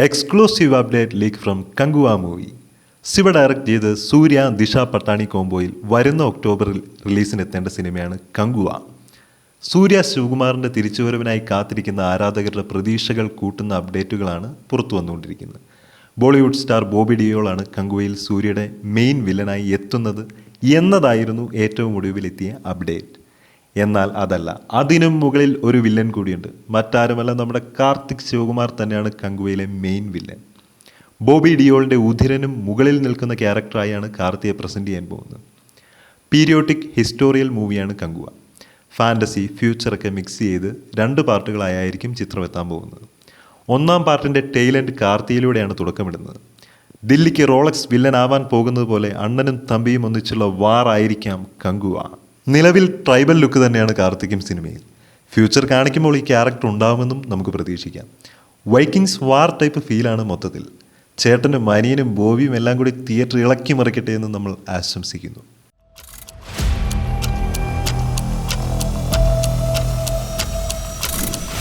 Exclusive update leak from Kanguva movie. Shiva direct ചെയ്ത് സൂര്യ ദിശ പട്ടാണി കോംബോയിൽ വരുന്ന ഒക്ടോബറിൽ റിലീസിനെത്തേണ്ട സിനിമയാണ് കങ്കുവ. സൂര്യ ശിവകുമാറിൻ്റെ തിരിച്ചുവരവിനായി കാത്തിരിക്കുന്ന ആരാധകരുടെ പ്രതീക്ഷകൾ കൂട്ടുന്ന അപ്ഡേറ്റുകളാണ് പുറത്തു വന്നുകൊണ്ടിരിക്കുന്നത്. ബോളിവുഡ് സ്റ്റാർ ബോബി ഡിയോളാണ് കങ്കുവയിൽ സൂര്യയുടെ മെയിൻ വില്ലനായി എത്തുന്നത് എന്നതായിരുന്നു ഏറ്റവും ഒടുവിലെത്തിയ അപ്ഡേറ്റ്. എന്നാൽ അതല്ല, അതിനും മുകളിൽ ഒരു വില്ലൻ കൂടിയുണ്ട്. മറ്റാരുമല്ല, നമ്മുടെ കാർത്തിക് ശിവകുമാർ തന്നെയാണ് കങ്കുവയിലെ മെയിൻ വില്ലൻ. ബോബി ഡിയോളിൻ്റെ ഉധിരനും മുകളിൽ നിൽക്കുന്ന ക്യാരക്ടറായാണ് കാർത്തിയെ പ്രസൻറ്റ് ചെയ്യാൻ പോകുന്നത്. പീരിയോഡിക് ഹിസ്റ്റോറിയൽ മൂവിയാണ് കങ്കുവ. ഫാൻറ്റസി, ഫ്യൂച്ചറൊക്കെ മിക്സ് ചെയ്ത് 2 പാർട്ടുകളായിരിക്കും ചിത്രം എത്താൻ പോകുന്നത്. 1-ാം പാർട്ടിൻ്റെ ടെയിലെൻഡ് കാർത്തിയിലൂടെയാണ് തുടക്കമിടുന്നത്. ദില്ലിക്ക് റോളക്സ് വില്ലൻ ആവാൻ പോകുന്നത് പോലെ അണ്ണനും തമ്പിയും ഒന്നിച്ചുള്ള വാറായിരിക്കാം കങ്കുവ. നിലവിൽ ട്രൈബൽ ലുക്ക് തന്നെയാണ് കാർത്തിക്കും സിനിമയിൽ. ഫ്യൂച്ചർ കാണിക്കുമ്പോൾ ഈ ക്യാരക്ടർ ഉണ്ടാവുമെന്നും നമുക്ക് പ്രതീക്ഷിക്കാം. വൈക്കിങ്സ് വാർ ടൈപ്പ് ഫീലാണ് മൊത്തത്തിൽ. ചേട്ടനും അനിയനും ബോബിയും എല്ലാം കൂടി തിയേറ്റർ ഇളക്കി മറിക്കട്ടെ എന്ന് നമ്മൾ ആശംസിക്കുന്നു.